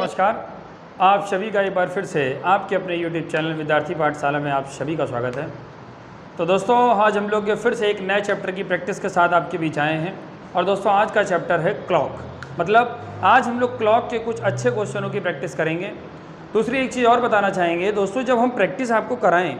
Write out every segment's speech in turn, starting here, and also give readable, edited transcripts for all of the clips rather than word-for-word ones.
नमस्कार। आप सभी का एक बार फिर से आपके अपने YouTube चैनल विद्यार्थी पाठशाला में आप सभी का स्वागत है। तो दोस्तों आज हम लोग फिर से एक नए चैप्टर की प्रैक्टिस के साथ आपके बीच आए हैं। और दोस्तों आज का चैप्टर है क्लॉक। मतलब आज हम लोग क्लॉक के कुछ अच्छे क्वेश्चनों की प्रैक्टिस करेंगे। दूसरी एक चीज़ और बताना चाहेंगे दोस्तों, जब हम प्रैक्टिस आपको कराएं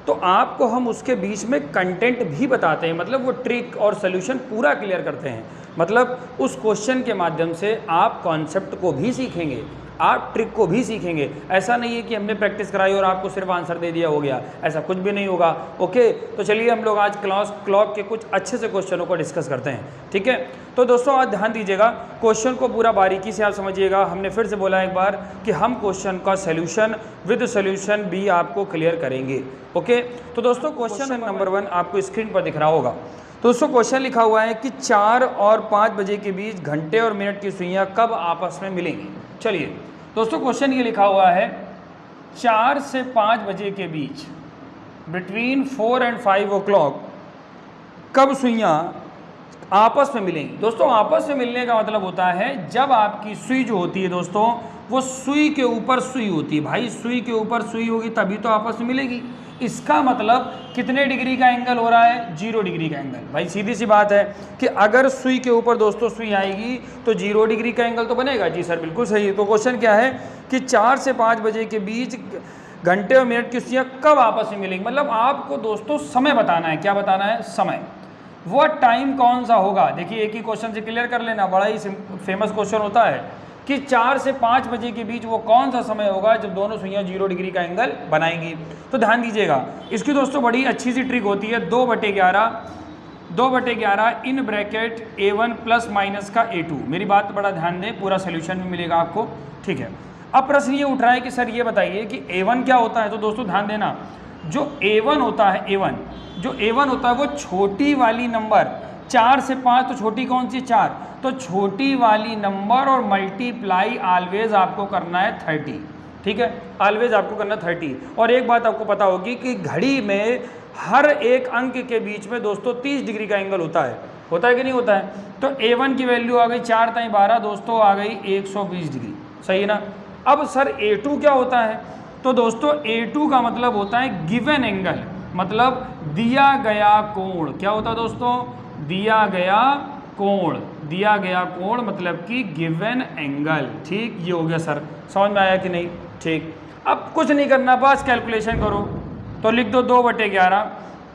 तो आपको हम उसके बीच में कंटेंट भी बताते हैं। मतलब वो ट्रिक और सोल्यूशन पूरा क्लियर करते हैं। मतलब उस क्वेश्चन के माध्यम से आप कॉन्सेप्ट को भी सीखेंगे, आप ट्रिक को भी सीखेंगे। ऐसा नहीं है कि हमने प्रैक्टिस कराई और आपको सिर्फ आंसर दे दिया हो गया, ऐसा कुछ भी नहीं होगा। ओके, तो चलिए हम लोग आज क्लॉक के कुछ अच्छे से क्वेश्चनों को डिस्कस करते हैं। ठीक है, तो दोस्तों आज ध्यान दीजिएगा, क्वेश्चन को पूरा बारीकी से आप समझिएगा। हमने फिर से बोला एक बार कि हम क्वेश्चन का सोल्यूशन विद सोल्यूशन भी आपको क्लियर करेंगे। ओके, तो दोस्तों क्वेश्चन नंबर 1 आपको स्क्रीन पर दिख रहा होगा। तो दोस्तों क्वेश्चन लिखा हुआ है कि 4 और 5 बजे के बीच घंटे और मिनट की सुइयां कब आपस में मिलेंगी। चलिए दोस्तों क्वेश्चन ये लिखा हुआ है 4 से 5 बजे के बीच, बिटवीन 4 and 5 o'clock कब सुइयां आपस में मिलेंगी। दोस्तों आपस में मिलने का मतलब होता है जब आपकी सुई जो होती है दोस्तों वो सुई के ऊपर सुई होती है। भाई सुई के ऊपर सुई होगी तभी तो आपस में मिलेगी। इसका मतलब कितने डिग्री का एंगल हो रहा है, 0 डिग्री का एंगल। भाई सीधी सी बात है कि अगर सुई के ऊपर दोस्तों सुई आएगी तो 0 डिग्री का एंगल तो बनेगा। जी सर बिल्कुल सही है। तो क्वेश्चन क्या है कि 4 से 5 बजे के बीच घंटे और मिनट की सुइयां कब आपस में मिलेंगी। मतलब आपको दोस्तों समय बताना है। क्या बताना है? समय। वो टाइम कौन सा होगा। देखिए एक ही क्वेश्चन से क्लियर कर लेना, बड़ा ही फेमस क्वेश्चन होता है कि 4 से 5 बजे के बीच वो कौन सा समय होगा जब दोनों सुइयां 0 डिग्री का एंगल बनाएंगी। तो ध्यान दीजिएगा, इसकी दोस्तों बड़ी अच्छी सी ट्रिक होती है। 2/11 in bracket A1 plus minus का A2। मेरी बात बड़ा ध्यान दें, पूरा सोल्यूशन भी मिलेगा आपको। ठीक है, अब प्रश्न ये उठ रहा है कि सर ये बताइए कि A1 क्या होता है। तो दोस्तों ध्यान देना, जो A1 होता है, जो A1 होता है वो छोटी वाली नंबर 4 से 5, तो छोटी कौन सी 4, तो छोटी वाली नंबर और मल्टीप्लाई ऑलवेज आपको करना है 30। ठीक है, ऑलवेज आपको करना 30। और एक बात आपको पता होगी कि घड़ी में हर एक अंक के बीच में दोस्तों 30 डिग्री का एंगल होता है कि नहीं होता है। तो A1 की वैल्यू आ गई 4 × 12 दोस्तों आ गई 120 डिग्री। सही है ना। अब सर A2 क्या होता है। तो दोस्तों A2 का मतलब होता है गिवन एंगल, मतलब दिया गया कोण। क्या होता है दोस्तों? दिया गया कोण मतलब कि गिवन एंगल। ठीक, ये हो गया सर, समझ में आया कि नहीं। ठीक, अब कुछ नहीं करना, बस कैलकुलेशन करो। तो लिख दो 2/11,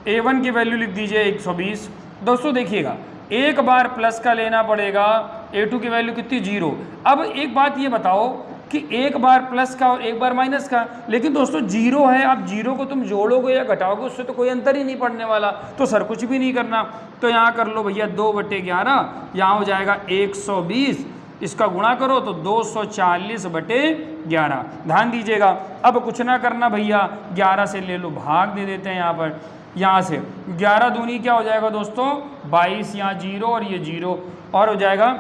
A1 की वैल्यू लिख दीजिए 120। दोस्तों देखिएगा एक बार प्लस का लेना पड़ेगा, A2 की वैल्यू कितनी 0। अब एक बात ये बताओ कि एक बार प्लस का और एक बार माइनस का, लेकिन दोस्तों 0 है। अब 0 को तुम जोड़ोगे या घटाओगे उससे तो कोई अंतर ही नहीं पड़ने वाला। तो सर कुछ भी नहीं करना, तो यहाँ कर लो भैया 2/11, यहाँ हो जाएगा 120, इसका गुणा करो तो 240/11। ध्यान दीजिएगा, अब कुछ ना करना भैया, 11 से ले लो भाग दे देते हैं यहाँ पर। यहाँ से 11 दूनी क्या हो जाएगा दोस्तों 22, यहाँ 0 और ये 0 और हो जाएगा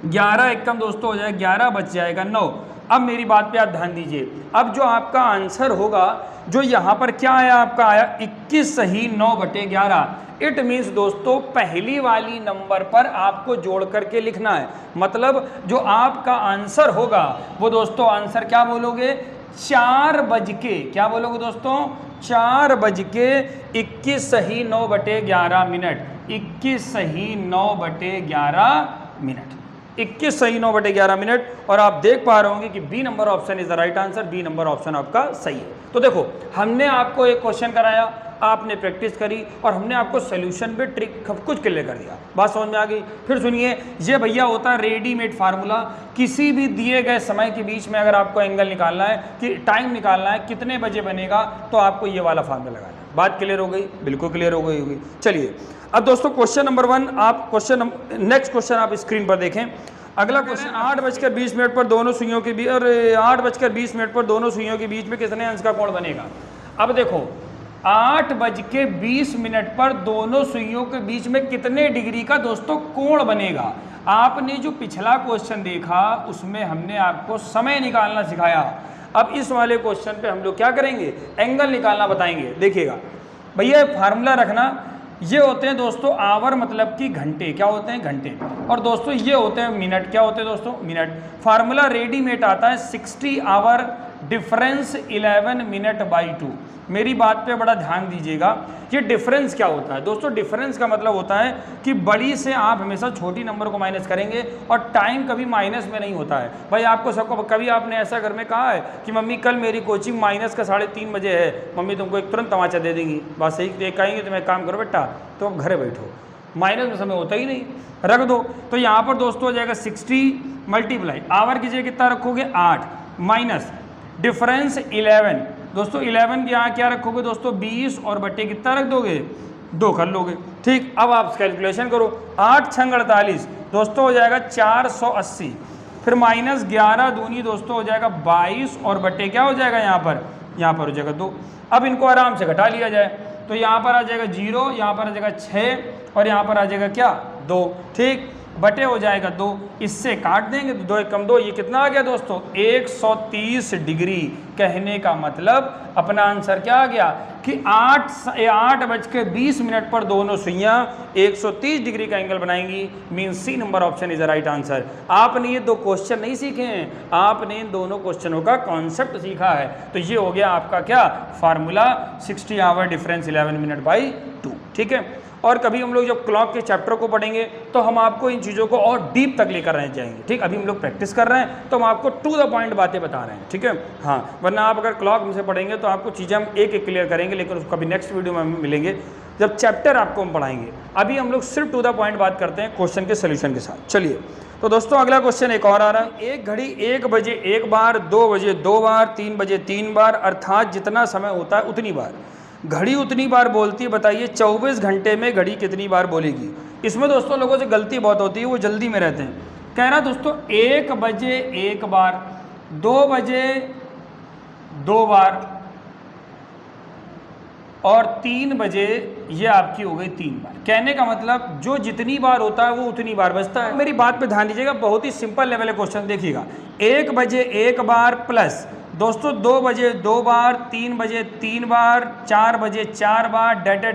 11 एकम दोस्तों हो जाएगा 11, बच जाएगा 9। अब मेरी बात पे आप ध्यान दीजिए, अब जो आपका आंसर होगा, जो यहाँ पर क्या आया, आपका आया 21 सही 9/11। इट मीन्स दोस्तों पहली वाली नंबर पर आपको जोड़ करके लिखना है। मतलब जो आपका आंसर होगा वो दोस्तों आंसर क्या बोलोगे, 4 बज के, क्या बोलोगे दोस्तों 4 बज के 21 सही 9/11 मिनट। 21 सही 9/11 मिनट, 21 सही 9/11 मिनट। और आप देख पा रहे होंगे कि B number option is the right answer. B number option आपका सही है। तो देखो हमने आपको एक क्वेश्चन कराया, आपने प्रैक्टिस करी और हमने आपको सोल्यूशन पे ट्रिक कुछ क्लियर कर दिया। बात समझ में आ गई। फिर सुनिए, ये भैया होता है रेडीमेड फार्मूला। किसी भी दिए गए समय के बीच में अगर आपको एंगल निकालना है, कि टाइम निकालना है, कितने बजे बनेगा, तो आपको ये वाला फार्मूला लगाना है। बात क्लियर हो गई? बिल्कुल क्लियर हो गई होगी। चलिए अब दोस्तों क्वेश्चन नंबर 1 आप नेक्स्ट क्वेश्चन आप स्क्रीन पर देखें। अगला क्वेश्चन 8:20 पर दोनों सुइयों के बीच, और 8:20 पर दोनों सुइयों के बीच में कितने अंश का कोण बनेगा। अब देखो 8:20 पर दोनों सुइयों के बीच में कितने डिग्री का दोस्तों कोण बनेगा। आपने जो पिछला क्वेश्चन देखा उसमें हमने आपको समय निकालना सिखाया। अब इस वाले क्वेश्चन पे हम लोग क्या करेंगे, एंगल निकालना बताएंगे। देखिएगा भैया फार्मूला रखना, ये होते हैं दोस्तों आवर, मतलब कि घंटे। क्या होते हैं? घंटे। और दोस्तों ये होते हैं मिनट। क्या होते हैं दोस्तों? मिनट। फार्मूला रेडीमेड आता है 60 आवर डिफरेंस 11 मिनट बाई 2। मेरी बात पे बड़ा ध्यान दीजिएगा। ये डिफरेंस क्या होता है दोस्तों? डिफरेंस का मतलब होता है कि बड़ी से आप हमेशा छोटी नंबर को माइनस करेंगे और टाइम कभी माइनस में नहीं होता है। भाई आपको सबको कभी आपने ऐसा घर में कहा है कि मम्मी कल मेरी कोचिंग माइनस का 3:30 बजे है, मम्मी तुमको एक तुरंत तमाचा दे देंगी, बस यही कहेंगे तुम्हें काम करो बेटा, तो आप घर बैठो। माइनस में समय होता ही नहीं, रख दो। तो यहाँ पर दोस्तों हो जाएगा 60 मल्टीप्लाई आवर की जगह कितना रखोगे? 8 माइनस डिफरेंस 11। दोस्तों 11 के यहाँ क्या रखोगे दोस्तों? 20 और बट्टे कितना रख दोगे? 2 कर लोगे। ठीक, अब आप कैलकुलेशन करो। 8 छंग 48 दोस्तों हो जाएगा 480। फिर माइनस 11 दूनी दोस्तों हो जाएगा 22 और बट्टे क्या हो जाएगा यहाँ पर हो जाएगा 2। अब इनको आराम से घटा लिया जाए तो यहाँ पर आ जाएगा 0, यहाँ पर आ जाएगा 6 और यहाँ पर आ जाएगा क्या? 2। ठीक, बटे हो जाएगा 2, इससे काट देंगे तो 2 एकम 2, ये कितना आ गया दोस्तों? 130 डिग्री। कहने का मतलब अपना आंसर क्या आ गया कि 8:20 पर दोनों सुइयां 130 डिग्री का एंगल बनाएंगी। Mean C number option is the right answer. आपने ये 2 क्वेश्चन नहीं सीखे हैं, आपने इन दोनों क्वेश्चनों का कॉन्सेप्ट सीखा है। तो ये हो गया आपका क्या? Formula 60 hour difference 11 minute by 2। ठीक है, और कभी हम लोग जब क्लॉक के चैप्टर को पढ़ेंगे तो हम आपको इन चीज़ों को और डीप तक लेकर रहने जाएंगे। ठीक, अभी हम लोग प्रैक्टिस कर रहे हैं तो हम आपको टू द पॉइंट बातें बता रहे हैं। ठीक है, हाँ, वरना आप अगर क्लॉक में से पढ़ेंगे तो आपको चीज़ें हम एक एक क्लियर करेंगे, लेकिन उसको कभी नेक्स्ट वीडियो में मिलेंगे जब चैप्टर आपको हम पढ़ाएंगे। अभी हम लोग सिर्फ टू द पॉइंट बात करते हैं क्वेश्चन के सोल्यूशन के साथ। चलिए, तो दोस्तों अगला क्वेश्चन एक और आ रहा है। एक घड़ी 1 बजे 1 बार, 2 बजे 2 बार, 3 बजे 3 बार, अर्थात जितना समय होता है उतनी बार घड़ी उतनी बार बोलती है। बताइए 24 घंटे में घड़ी कितनी बार बोलेगी? इसमें दोस्तों लोगों से गलती बहुत होती है, वो जल्दी में रहते हैं। कह रहा दोस्तों 1 बजे 1 बार, 2 बजे 2 बार और 3 बजे ये आपकी हो गई 3 बार। कहने का मतलब जो जितनी बार होता है वो उतनी बार बचता है। मेरी बात पे ध्यान दीजिएगा, बहुत ही सिंपल लेवल है क्वेश्चन। देखिएगा 1 बजे 1 बार प्लस दोस्तों 2 बजे 2 बार, 3 बजे 3 बार, 4 बजे 4 बार, डट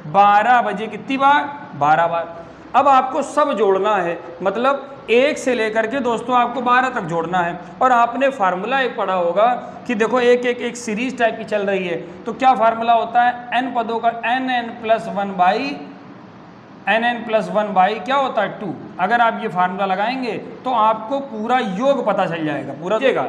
12 बजे कितनी बार? 12 बार। अब आपको सब जोड़ना है, मतलब 1 से लेकर के दोस्तों आपको 12 तक जोड़ना है। और आपने फार्मूला एक पढ़ा होगा कि देखो एक सीरीज टाइप की चल रही है, तो क्या फार्मूला होता है? n पदों का nn प्लस 1 बाई क्या होता है? 2। अगर आप ये फार्मूला लगाएंगे तो आपको पूरा योग पता चल जाएगा, पूरा देगा।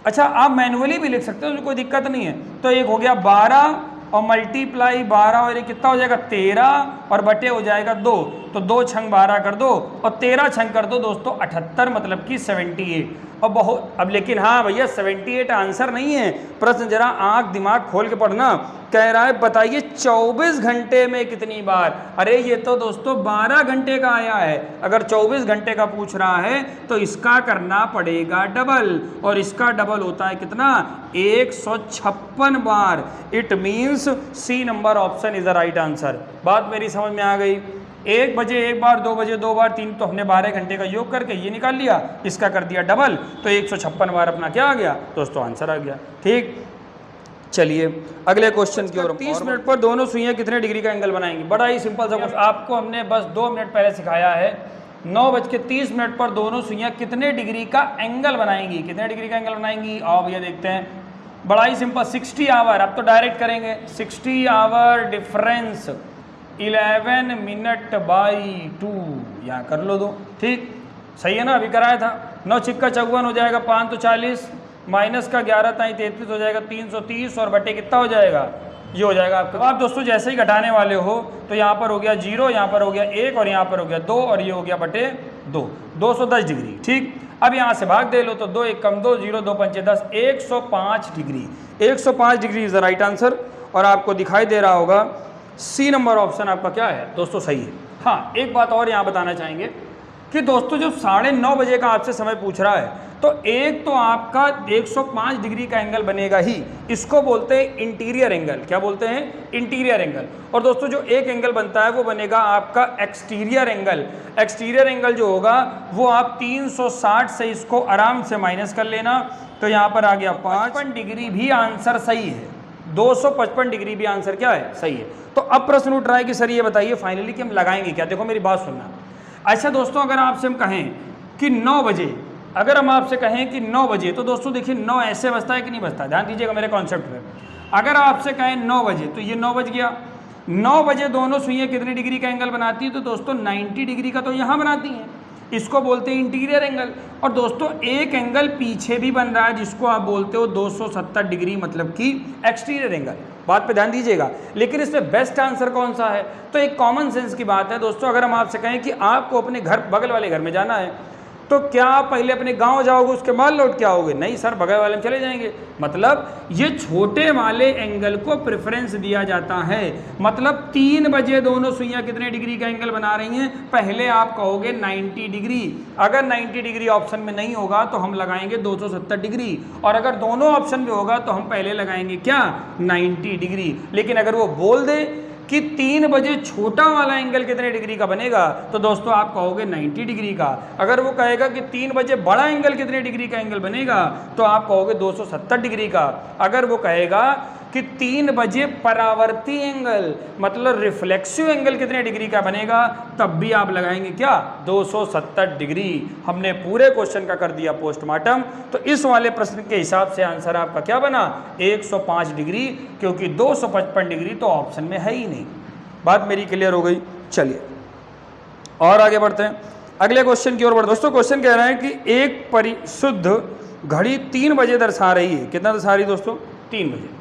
अच्छा, आप मैनुअली भी लिख सकते हो, उसमें कोई दिक्कत नहीं है। तो एक हो गया 12 और मल्टीप्लाई 12 और ये कितना हो जाएगा? 13 और बटे हो जाएगा 2। तो 2 छंग 12 कर दो और 13 छंग कर दो दोस्तों 78, मतलब कि 78। और बहुत अब लेकिन हाँ भैया 78 आंसर नहीं है। प्रश्न जरा आंख दिमाग खोल के पढ़ना। कह रहा है बताइए 24 घंटे में कितनी बार? अरे ये तो दोस्तों 12 घंटे का आया है। अगर 24 घंटे का पूछ रहा है तो इसका करना पड़ेगा डबल, और इसका डबल होता है कितना? 156 बार। It means C number option is the right answer. बात मेरी समझ में आ गई? 1 बजे 1 बार, 2 बजे 2 बार, 3, तो हमने 12 घंटे का योग करके ये निकाल लिया, इसका कर दिया डबल, तो 156 बार अपना क्या आ गया दोस्तों? आंसर आ गया। ठीक, चलिए अगले क्वेश्चन की ओर। 30 मिनट पर दोनों सुइयां कितने डिग्री का एंगल बनाएंगी? बड़ा ही सिंपल सा क्वेश्चन, आपको हमने बस 2 मिनट पहले सिखाया है। 9:30 पर दोनों सुइयां कितने डिग्री का एंगल बनाएंगी? कितने डिग्री का एंगल बनाएंगी? आओ भैया देखते हैं। बड़ा ही सिंपल, 60 आवर। अब तो डायरेक्ट करेंगे। 60 आवर डिफरेंस 11 मिनट बाई 2, यहाँ कर लो 2। ठीक, सही है ना? अभी कराया था। 9 छिक्का 54 हो जाएगा, 5 तो 40, माइनस का 11 ताई 33 हो जाएगा 330 और बटे कितना हो जाएगा? ये हो जाएगा आपका। तो आप दोस्तों जैसे ही घटाने वाले हो तो यहाँ पर हो गया 0, यहाँ पर हो गया 1 और यहाँ पर हो गया 2 और ये हो गया बटे 2, 210 डिग्री। ठीक, अब यहाँ से भाग दे लो तो 2 1 कम 2, 0 2 5 10, 105 degree. 105 degree is the right answer. और आपको दिखाई दे रहा होगा सी नंबर ऑप्शन आपका क्या है दोस्तों? सही है। हाँ, एक बात और यहाँ बताना चाहेंगे कि दोस्तों जो 9:30 बजे का आपसे समय पूछ रहा है, तो एक तो आपका 105 डिग्री का एंगल बनेगा ही, इसको बोलते हैं इंटीरियर एंगल। क्या बोलते हैं? Interior angle. और दोस्तों जो एक एंगल बनता है वो बनेगा आपका एक्सटीरियर एंगल। एक्सटीरियर एंगल जो होगा वो आप 360 से इसको आराम से माइनस कर लेना, तो यहाँ पर आ गया 55 डिग्री भी आंसर सही है। 255 डिग्री भी आंसर क्या है, सही है। तो अब प्रश्न उठ रहा है कि सर ये बताइए फाइनली कि हम लगाएंगे क्या। देखो मेरी बात सुनना। अच्छा दोस्तों, अगर आपसे हम कहें कि 9 बजे, अगर हम आपसे कहें कि 9 बजे, तो दोस्तों देखिए 9 ऐसे बजता है कि नहीं बजता, ध्यान दीजिएगा मेरे कॉन्सेप्ट पे। अगर आपसे कहें 9 बजे, तो ये 9 बज गया। 9 बजे दोनों सुइयां कितने डिग्री का एंगल बनाती है, तो दोस्तों 90 डिग्री का तो यहाँ बनाती हैं, इसको बोलते हैं इंटीरियर एंगल। और दोस्तों एक एंगल पीछे भी बन रहा है जिसको आप बोलते हो 270 डिग्री, मतलब कि एक्सटीरियर एंगल। बात पे ध्यान दीजिएगा। लेकिन इसमें बेस्ट आंसर कौन सा है, तो एक कॉमन सेंस की बात है दोस्तों। अगर हम आपसे कहें कि आपको अपने घर बगल वाले घर में जाना है, तो क्या आप पहले अपने गांव जाओगे उसके बाद लौट के आओगे, नहीं सर बगल वाले में चले जाएंगे। मतलब ये छोटे वाले एंगल को प्रेफरेंस दिया जाता है। मतलब 3 बजे दोनों सुइयां कितने डिग्री का एंगल बना रही हैं, पहले आप कहोगे 90 डिग्री। अगर 90 डिग्री ऑप्शन में नहीं होगा तो हम लगाएंगे 270 डिग्री, और अगर दोनों ऑप्शन में होगा तो हम पहले लगाएंगे क्या, 90 डिग्री। लेकिन अगर वो बोल दे कि 3 बजे छोटा वाला एंगल कितने डिग्री का बनेगा, तो दोस्तों आप कहोगे 90 डिग्री का। अगर वो कहेगा कि 3 बजे बड़ा एंगल कितने डिग्री का एंगल बनेगा, तो आप कहोगे 270 डिग्री का। अगर वो कहेगा कि 3 बजे परावर्ती एंगल, मतलब रिफ्लेक्सिव एंगल कितने डिग्री का बनेगा, तब भी आप लगाएंगे क्या, 270 डिग्री। हमने पूरे क्वेश्चन का कर दिया पोस्टमार्टम। तो इस वाले प्रश्न के हिसाब से आंसर आपका क्या बना, 105 डिग्री, क्योंकि 255 डिग्री तो ऑप्शन में है ही नहीं। बात मेरी क्लियर हो गई। चलिए और आगे बढ़ते हैं, अगले क्वेश्चन की ओर बढ़ते। दोस्तों क्वेश्चन कह रहा है कि एक परिशुद्ध घड़ी 3 बजे दर्शा रही है। कितना दर्शा रही दोस्तों, 3 बजे।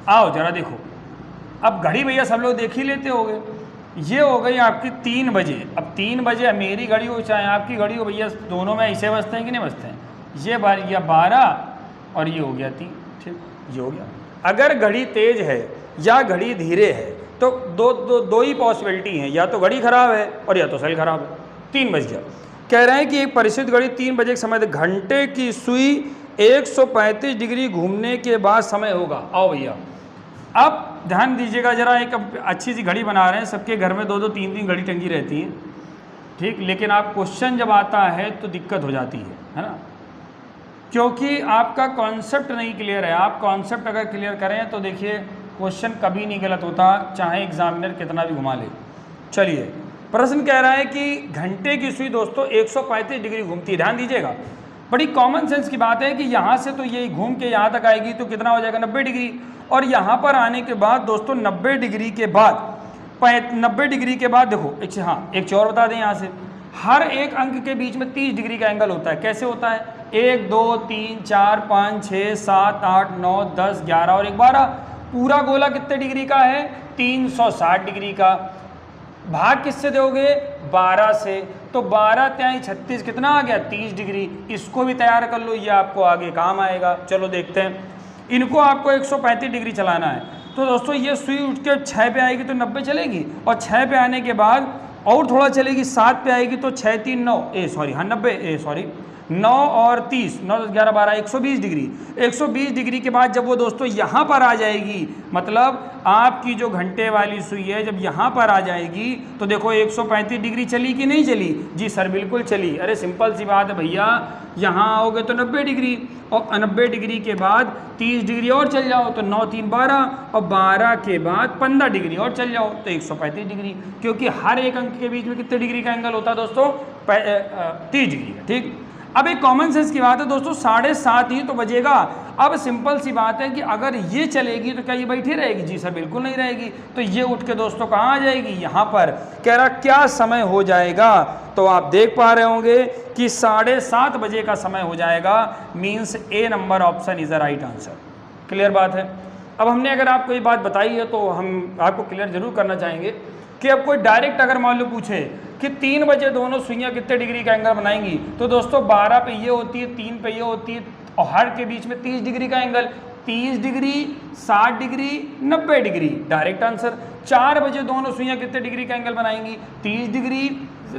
आओ जरा देखो, अब घड़ी भैया सब लोग देख ही लेते होंगे। ये हो गई आपकी 3 बजे। अब 3 बजे मेरी घड़ी हो चाहे आपकी घड़ी हो भैया, दोनों में ऐसे बजते हैं कि नहीं बजते हैं। ये बार या 12 और ये हो गया 3, ठीक, ये हो गया। अगर घड़ी तेज है या घड़ी धीरे है तो दो ही पॉसिबिलिटी हैं, या तो घड़ी खराब है और या तो सेल खराब है। 3 बज गया। कह रहे हैं कि एक परिशुद्ध घड़ी 3 बजे के समय घंटे की सुई 135 डिग्री घूमने के बाद समय होगा। आओ भैया अब ध्यान दीजिएगा जरा, एक अच्छी सी घड़ी बना रहे हैं, सबके घर में 2-2 3-3 घड़ी टंगी रहती है, ठीक। लेकिन आप क्वेश्चन जब आता है तो दिक्कत हो जाती है ना, क्योंकि आपका कॉन्सेप्ट नहीं क्लियर है। आप कॉन्सेप्ट अगर क्लियर करें तो देखिए क्वेश्चन कभी नहीं गलत होता, चाहे एग्जामिनर कितना भी घुमा ले। चलिए प्रश्न कह रहा है कि घंटे की सुई दोस्तों 135 डिग्री घूमती है। ध्यान दीजिएगा, बड़ी कॉमन सेंस की बात है कि यहाँ से तो ये घूम के यहाँ तक आएगी तो कितना हो जाएगा, 90 डिग्री। और यहाँ पर आने के बाद दोस्तों 90 डिग्री के बाद 90 डिग्री के बाद देखो एक चीज़ और बता दें, यहाँ से हर एक अंक के बीच में 30 डिग्री का एंगल होता है। कैसे होता है, 1 2 3 4 5 6 7 8 9 10 11 और 12। पूरा गोला कितने डिग्री का है, 360 डिग्री का। भाग किससे दोगे, 12 से। तो 12 त्याई 36 कितना आ गया, 30 डिग्री। इसको भी तैयार कर लो, ये आपको आगे काम आएगा। चलो देखते हैं, इनको आपको 135 डिग्री चलाना है। तो दोस्तों ये सुई उठ के 6 पे आएगी तो 90 चलेगी, और 6 पे आने के बाद और थोड़ा चलेगी, 7 पे आएगी तो 6 3 9 90 9 और 30 9 10 11 12 120 डिग्री। 120 डिग्री के बाद जब वो दोस्तों यहाँ पर आ जाएगी, मतलब आपकी जो घंटे वाली सुई है जब यहाँ पर आ जाएगी तो देखो 135 डिग्री चली कि नहीं चली, जी सर बिल्कुल चली। अरे सिंपल सी बात है भैया, यहाँ आओगे तो 90 डिग्री, और 90 डिग्री के बाद 30 डिग्री और चल जाओ तो 9 3 12, और 12 के बाद 15 डिग्री और चल जाओ तो 135 डिग्री। क्योंकि हर एक अंक के बीच में कितने डिग्री का एंगल होता है दोस्तों, 30 डिग्री का, ठीक। अब एक कॉमन सेंस की बात है दोस्तों, 7:30 ही तो बजेगा। अब सिंपल सी बात है कि अगर ये चलेगी तो क्या ये बैठी रहेगी, जी सर बिल्कुल नहीं रहेगी। तो ये उठ के दोस्तों कहाँ आ जाएगी, यहाँ पर। कह रहा क्या समय हो जाएगा, तो आप देख पा रहे होंगे कि 7:30 बजे का समय हो जाएगा। Means A number option is the right answer. Clear बात है। अब हमने अगर आपको ये बात बताई है तो हम आपको क्लियर जरूर करना चाहेंगे कि अब कोई डायरेक्ट अगर मान लो पूछे कि 3 बजे दोनों सुइयां कितने डिग्री का एंगल बनाएंगी, तो दोस्तों 12 पे ये होती है, 3 पे ये होती है, और हर के बीच में 30 डिग्री का angle, 30 degree 60 degree 90 degree, direct answer. 4 बजे दोनों सुइयां कितने डिग्री का एंगल बनाएंगी, 30 डिग्री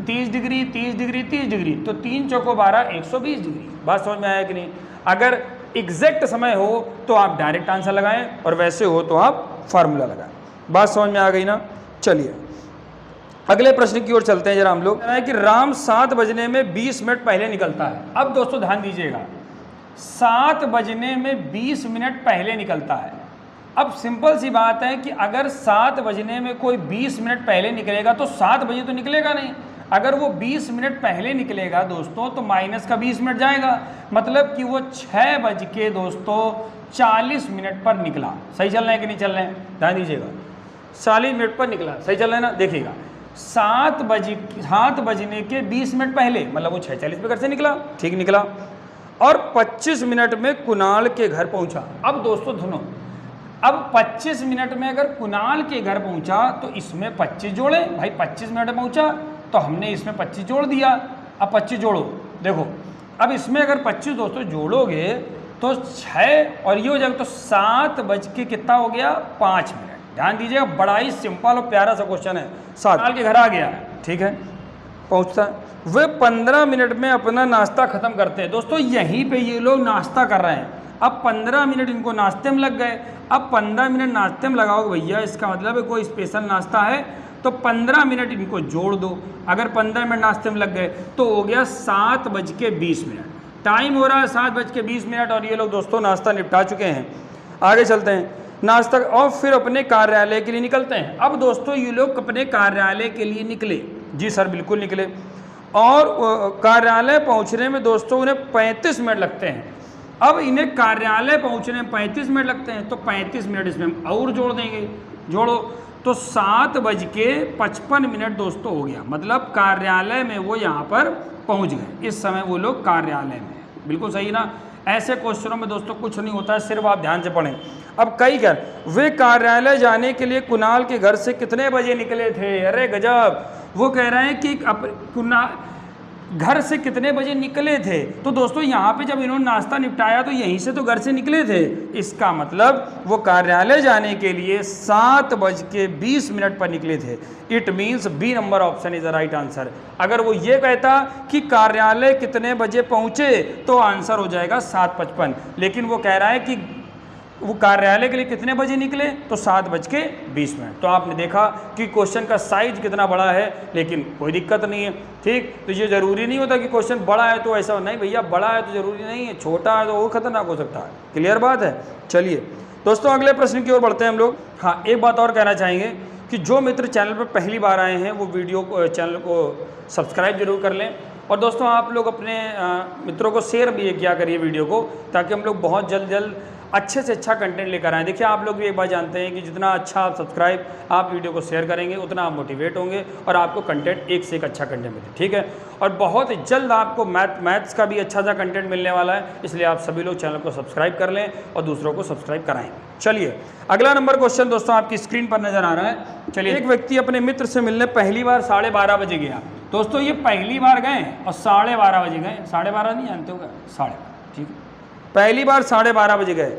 30 डिग्री 30 डिग्री 30 डिग्री, तो 3 चौको 12 120 डिग्री। बात समझ में आया कि नहीं। अगर एग्जैक्ट समय हो तो आप डायरेक्ट आंसर लगाएं, और वैसे हो तो आप फार्मूला लगाएं। बात समझ में आ गई ना। चलिए अगले प्रश्न की ओर चलते हैं जरा हम लोग। कि राम 7 बजने में 20 मिनट पहले निकलता है। अब दोस्तों ध्यान दीजिएगा, 7 बजने में 20 मिनट पहले निकलता है। अब सिंपल सी बात है कि अगर 7 बजने में कोई 20 मिनट पहले निकलेगा तो 7 बजे तो निकलेगा नहीं। अगर वो 20 मिनट पहले निकलेगा दोस्तों तो माइनस का 20 मिनट जाएगा, मतलब कि वो 6 बज के दोस्तों 40 मिनट पर निकला। सही चल रहे हैं कि नहीं चल रहे हैं, ध्यान दीजिएगा। 40 मिनट पर निकला, सही चल रहा है ना। देखिएगा 7 बजने के 20 मिनट पहले, मतलब वो 6:40 पे घर से निकला, ठीक निकला, और 25 मिनट में कुणाल के घर पहुंचा। अब दोस्तों सुनो, अब 25 मिनट में अगर कुणाल के घर पहुंचा तो इसमें 25 जोड़े, भाई 25 मिनट में पहुंचा तो हमने इसमें 25 जोड़ दिया। अब 25 जोड़ो, देखो अब इसमें अगर 25 दोस्तों जोड़ोगे तो 6 और ये हो जाएगा तो 7 बज के कितना हो गया, 5 मिनट। ध्यान दीजिएगा, बड़ा ही सिंपल और प्यारा सा क्वेश्चन है। 7 कुणाल के घर आ गया, ठीक है, पहुंचता, वे 15 मिनट में अपना नाश्ता खत्म करते हैं। दोस्तों यहीं पे ये लोग नाश्ता कर रहे हैं, अब 15 मिनट इनको नाश्ते में लग गए। अब 15 मिनट नाश्ते में लगाओगे भैया, इसका मतलब है कोई स्पेशल नाश्ता है तो 15 मिनट इनको जोड़ दो। अगर 15 मिनट नाश्ते में लग गए तो हो गया 7:20। टाइम हो रहा है 7:20 और ये लोग दोस्तों नाश्ता निपटा चुके हैं। आगे चलते हैं, नाश्ता और फिर अपने कार्यालय के लिए निकलते हैं। अब दोस्तों ये लोग अपने कार्यालय के लिए निकले, जी सर बिल्कुल निकले, और कार्यालय पहुंचने में दोस्तों उन्हें 35 मिनट लगते हैं। अब इन्हें कार्यालय पहुंचने में 35 मिनट लगते हैं तो 35 मिनट इसमें हम और जोड़ देंगे, जोड़ो तो 7:55 दोस्तों हो गया, मतलब कार्यालय में वो यहाँ पर पहुँच गए। इस समय वो लोग कार्यालय में, बिल्कुल सही ना। ऐसे क्वेश्चनों में दोस्तों कुछ नहीं होता है, सिर्फ आप ध्यान से पढ़ें। अब कई क्या, वे कार्यालय जाने के लिए कुणाल के घर से कितने बजे निकले थे। अरे गजब, वो कह रहे हैं कि घर से कितने बजे निकले थे। तो दोस्तों यहाँ पे जब इन्होंने नाश्ता निपटाया तो यहीं से तो घर से निकले थे, इसका मतलब वो कार्यालय जाने के लिए 7:20 पर निकले थे। It means B number option is the right answer. अगर वो ये कहता कि कार्यालय कितने बजे पहुँचे तो आंसर हो जाएगा 7:55, लेकिन वो कह रहा है कि वो कार्यालय के लिए कितने बजे निकले तो 7:20। तो आपने देखा कि क्वेश्चन का साइज कितना बड़ा है, लेकिन कोई दिक्कत नहीं है, ठीक। तो ये ज़रूरी नहीं होता कि क्वेश्चन बड़ा है तो ऐसा नहीं भैया, बड़ा है तो ज़रूरी नहीं है, छोटा है तो वो खतरनाक हो सकता है। क्लियर बात है। चलिए दोस्तों अगले प्रश्न की ओर बढ़ते हैं हम लोग। हाँ, एक बात और कहना चाहेंगे कि जो मित्र चैनल पर पहली बार आए हैं वो वीडियो को चैनल को सब्सक्राइब जरूर कर लें, और दोस्तों आप लोग अपने मित्रों को शेयर भी किया करिए वीडियो को, ताकि हम लोग बहुत जल्द अच्छे से अच्छा कंटेंट लेकर आएँ। देखिए आप लोग भी एक बात जानते हैं कि जितना अच्छा आप सब्सक्राइब, आप वीडियो को शेयर करेंगे उतना आप मोटिवेट होंगे और आपको कंटेंट एक से एक अच्छा कंटेंट मिले, ठीक है। और बहुत जल्द आपको मैथ्स का भी अच्छा सा कंटेंट मिलने वाला है, इसलिए आप सभी लोग चैनल को सब्सक्राइब कर लें और दूसरों को सब्सक्राइब कराएं। चलिए अगला नंबर क्वेश्चन दोस्तों आपकी स्क्रीन पर नजर आ रहा है। चलिए, एक व्यक्ति अपने मित्र से मिलने पहली बार 12:30 बजे गया। दोस्तों ये पहली बार गए और 12:30 बजे गए, 12:30 नहीं जानते होगा, 12:30, ठीक है। पहली बार 12:30 बजे गए,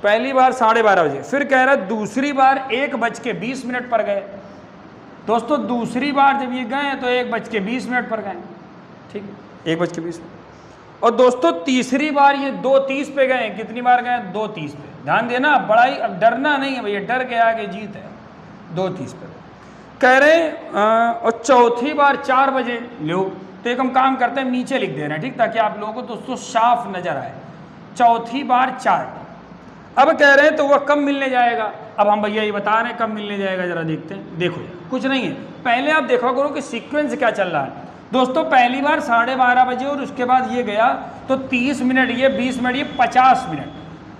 पहली बार 12:30 बजे, फिर कह रहा है दूसरी बार 1:20 पर गए। दोस्तों दूसरी बार जब ये गए तो 1:20 पर गए, ठीक है, 1:20। और दोस्तों तीसरी बार ये 2:30 पे गए। कितनी बार गए, 2:30 पे। ध्यान देना, बड़ा ही, अब डरना नहीं है भैया, डर के आगे जीत है। 2:30 पे कह रहे और चौथी बार 4 बजे लो। तो एक हम काम करते हैं, नीचे लिख दे रहे हैं, ठीक, ताकि आप लोगों को दोस्तों साफ नजर आए। चौथी बार 4, अब कह रहे हैं तो वह कब मिलने जाएगा। अब हम भैया ये बता रहे हैं कब मिलने जाएगा, जरा देखते हैं। देखो कुछ नहीं है, पहले आप देखा करो कि सीक्वेंस क्या चल रहा है। दोस्तों पहली बार 12:30 बजे और उसके बाद ये गया तो 30 मिनट, ये 20 मिनट, ये 50 मिनट।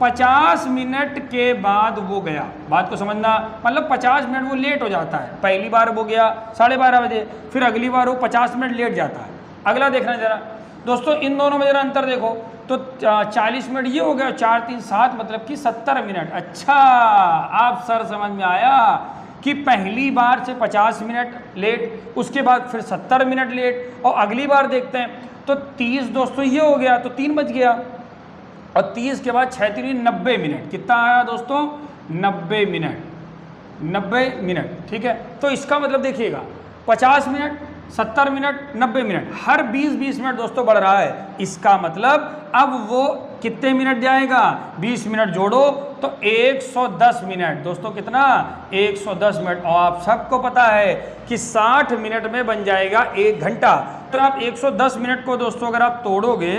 50 मिनट के बाद वो गया, बात को समझना, मतलब 50 मिनट वो लेट हो जाता है। पहली बार वो गया 12:30 बजे, फिर अगली बार वो 50 मिनट लेट जाता है। अगला देखना जरा दोस्तों, इन दोनों में जरा अंतर देखो तो 40 मिनट ये हो गया, 4 3 7 मतलब कि 70 मिनट। अच्छा, आप सर समझ में आया कि पहली बार से 50 मिनट लेट, उसके बाद फिर 70 मिनट लेट, और अगली बार देखते हैं तो 30 दोस्तों ये हो गया तो 3 बज गया, और 30 के बाद 6 3 90 मिनट। कितना आया दोस्तों, 90 मिनट, 90 मिनट, ठीक है। तो इसका मतलब देखिएगा 50 मिनट, 70 मिनट, 90 मिनट, हर 20-20 मिनट दोस्तों बढ़ रहा है। इसका मतलब अब वो कितने मिनट जाएगा, 20 मिनट जोड़ो तो 110 मिनट। दोस्तों कितना, 110 मिनट। और आप सबको पता है कि 60 मिनट में बन जाएगा 1 घंटा। तो आप 110 मिनट को दोस्तों अगर आप तोड़ोगे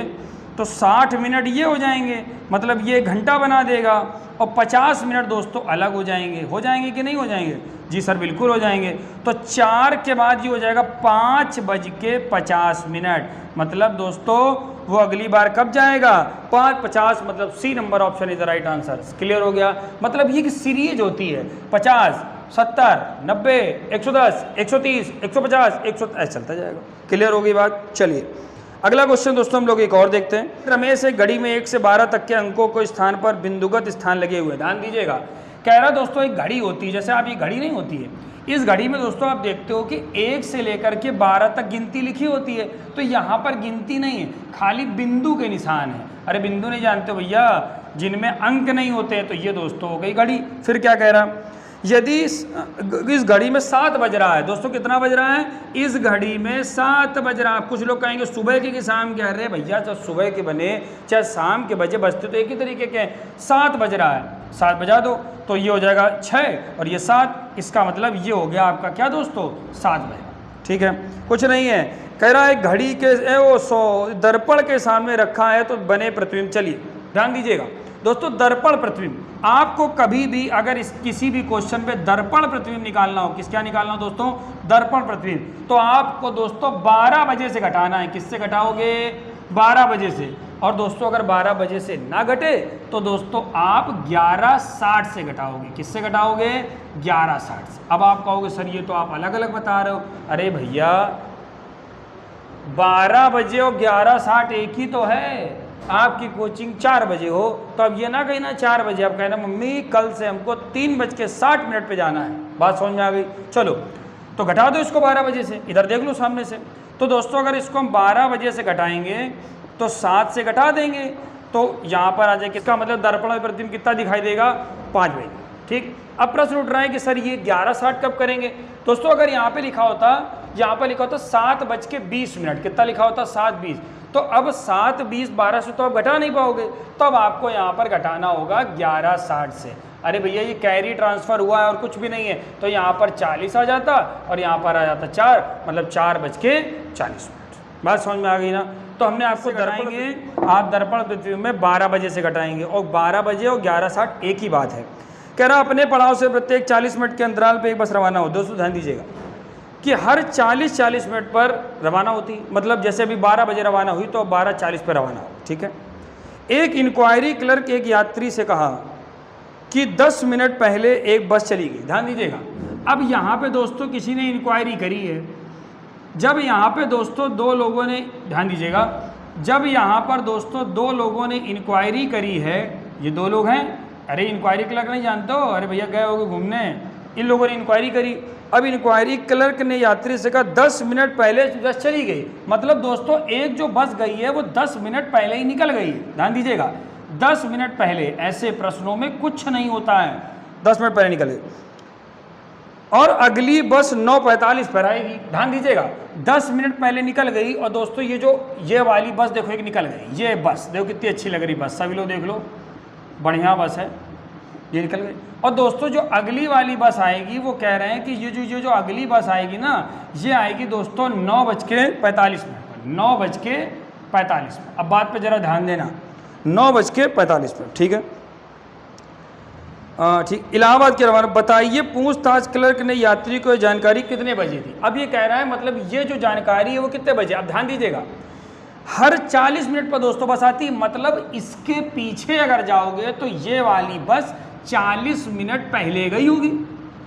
तो 60 मिनट ये हो जाएंगे, मतलब ये घंटा बना देगा, और 50 मिनट दोस्तों अलग हो जाएंगे कि नहीं हो जाएंगे? जी सर बिल्कुल हो जाएंगे। तो 4 के बाद ये हो जाएगा 5:50, मतलब दोस्तों वो अगली बार कब जाएगा? 5:50, मतलब C number option is the right answer. Clear हो गया? मतलब ये कि सीरीज होती है 50, 70, 90, 110, 130, 150, 100 ऐसा चलता जाएगा। क्लियर हो गई बात? चलिए अगला क्वेश्चन दोस्तों हम लोग एक और देखते हैं। रमेश एक घड़ी में 1 से 12 तक के अंकों को स्थान पर बिंदुगत स्थान लगे हुए, ध्यान दीजिएगा। कह रहा दोस्तों एक घड़ी होती है, जैसे आप ये घड़ी नहीं होती है, इस घड़ी में दोस्तों आप देखते हो कि 1 से लेकर के 12 तक गिनती लिखी होती है, तो यहाँ पर गिनती नहीं है, खाली बिंदु के निशान है। अरे बिंदु नहीं जानते भैया, जिनमें अंक नहीं होते हैं, तो ये दोस्तों हो गई घड़ी। फिर क्या कह रहा? यदि इस घड़ी में 7 बज रहा है, दोस्तों कितना बज रहा है? इस घड़ी में 7 बज रहा है। कुछ लोग कहेंगे सुबह के कि शाम के, अरे भैया चाहे सुबह के बने चाहे शाम के बजे, बजते तो एक ही तरीके के हैं। 7 बज रहा है, 7 बजा दो, तो ये हो जाएगा 6 और ये 7, इसका मतलब ये हो गया आपका क्या दोस्तों? 7 बजे। ठीक है, कुछ नहीं है। कह रहा है घड़ी के दर्पण के सामने रखा है तो बने प्रतिबिंब। चलिए ध्यान दीजिएगा दोस्तों, दर्पण प्रतिबिंब, आपको कभी भी अगर इस किसी भी क्वेश्चन पे दर्पण प्रतिबिंब निकालना हो, क्या निकालना हो दोस्तों? दर्पण प्रतिबिंब, तो आपको दोस्तों 12 बजे से घटाना है। किससे घटाओगे? 12 बजे से। और दोस्तों अगर 12 बजे से ना घटे तो दोस्तों आप 11:60 से घटाओगे। किससे घटाओगे? 11:60 से। अब आप कहोगे सर ये तो आप अलग अलग बता रहे हो। अरे भैया 12 बजे और 11:60 एक ही तो है। आपकी कोचिंग 4 बजे हो तो अब ये ना कहना 4 बजे, आप कहना मम्मी कल से हमको 3:60 पे जाना है। बात समझ में आ गई? चलो तो घटा दो इसको 12 बजे से, इधर देख लो सामने से। तो दोस्तों अगर इसको हम 12 बजे से घटाएंगे तो 7 से घटा देंगे, तो यहाँ पर आ जाए, किसका मतलब दर्पण प्रतिबिंब कितना दिखाई देगा? 5 बजे। ठीक, अब प्रश्न उठ रहा है कि सर ये 11:60 कब करेंगे? दोस्तों अगर यहाँ पे लिखा होता 7:20, कितना लिखा होता? 7:20, तो अब 7:20 12 से तो आप घटा नहीं पाओगे, तो अब आपको यहाँ पर घटाना होगा 11:60 से। अरे भैया ये कैरी ट्रांसफ़र हुआ है और कुछ भी नहीं है, तो यहाँ पर 40 आ जाता और यहाँ पर आ जाता 4, मतलब 4:40। बात समझ में आ गई ना? तो हमने आपको घटाएंगे, आप दर्पण प्रतिबिंब में 12 बजे से घटाएंगे, और 12 बजे और 11:60 एक ही बात है। कह रहा अपने पड़ाव से प्रत्येक 40 मिनट के अंतराल पे एक बस रवाना हो। दोस्तों ध्यान दीजिएगा कि हर 40 मिनट पर रवाना होती, मतलब जैसे अभी 12 बजे रवाना हुई तो 12:40 पर रवाना हो। ठीक है, एक इंक्वायरी क्लर्क एक यात्री से कहा कि 10 मिनट पहले एक बस चली गई। ध्यान दीजिएगा, अब यहाँ पे दोस्तों किसी ने इंक्वायरी करी है। जब यहाँ पे दोस्तों 2 लोगों ने, ध्यान दीजिएगा, जब यहाँ पर दोस्तों 2 लोगों ने इंक्वायरी करी है, ये 2 लोग हैं। अरे इंक्वायरी क्लर्क नहीं जानते हो? अरे भैया गए होगे घूमने, इन लोगों ने इंक्वायरी करी। अब इंक्वायरी क्लर्क ने यात्री से कहा 10 मिनट पहले बस चली गई, मतलब दोस्तों एक जो बस गई है वो 10 मिनट पहले ही निकल गई है। ध्यान दीजिएगा, 10 मिनट पहले, ऐसे प्रश्नों में कुछ नहीं होता है, 10 मिनट पहले निकल गई, और अगली बस 9:45 पर आएगी। ध्यान दीजिएगा, 10 मिनट पहले निकल गई, और दोस्तों ये वाली बस देखो एक निकल गई, ये बस देखो कितनी अच्छी लग रही बस, सभी लोग देख लो, बढ़िया बस है, ये निकल गई। और दोस्तों जो अगली वाली बस आएगी वो कह रहे हैं कि ये जो अगली बस आएगी ना, ये आएगी दोस्तों 9:45 पर, 9:45 पर। अब बात पे जरा ध्यान देना, 9:45 पर। ठीक है, ठीक। इलाहाबाद के रवाना, बताइए पूछताछ क्लर्क ने यात्री को जानकारी कितने बजे दी? अब ये कह रहा है मतलब ये जो जानकारी है वो कितने बजे? अब ध्यान दीजिएगा, हर 40 मिनट पर दोस्तों बस आती है, मतलब इसके पीछे अगर जाओगे तो ये वाली बस 40 मिनट पहले गई होगी।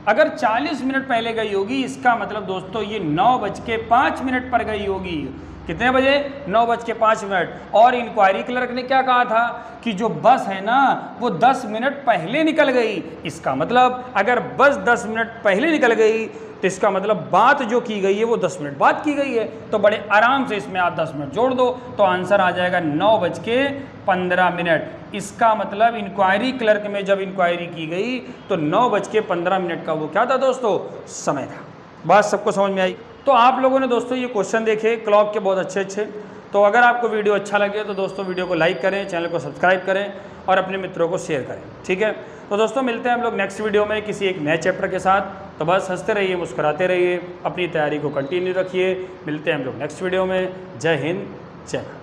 अगर 40 मिनट पहले गई होगी, इसका मतलब दोस्तों ये 9:05 पर गई होगी। कितने बजे? 9:05। और इंक्वायरी क्लर्क ने क्या कहा था कि जो बस है ना वो 10 मिनट पहले निकल गई। इसका मतलब अगर बस 10 मिनट पहले निकल गई तो इसका मतलब बात जो की गई है वो 10 मिनट बाद की गई है। तो बड़े आराम से इसमें आप 10 मिनट जोड़ दो तो आंसर आ जाएगा 9:15। इसका मतलब इंक्वायरी क्लर्क में जब इंक्वायरी की गई तो 9:15 का वो क्या था दोस्तों? समय था। बात सबको समझ में आई? तो आप लोगों ने दोस्तों ये क्वेश्चन देखे क्लॉक के बहुत अच्छे। तो अगर आपको वीडियो अच्छा लगे तो दोस्तों वीडियो को लाइक करें, चैनल को सब्सक्राइब करें और अपने मित्रों को शेयर करें। ठीक है, तो दोस्तों मिलते हैं हम लोग नेक्स्ट वीडियो में किसी एक नए चैप्टर के साथ। तो बस हंसते रहिए, मुस्कुराते रहिए, अपनी तैयारी को कंटिन्यू रखिए। मिलते हैं हम लोग नेक्स्ट वीडियो में। जय हिंद, जय भारत।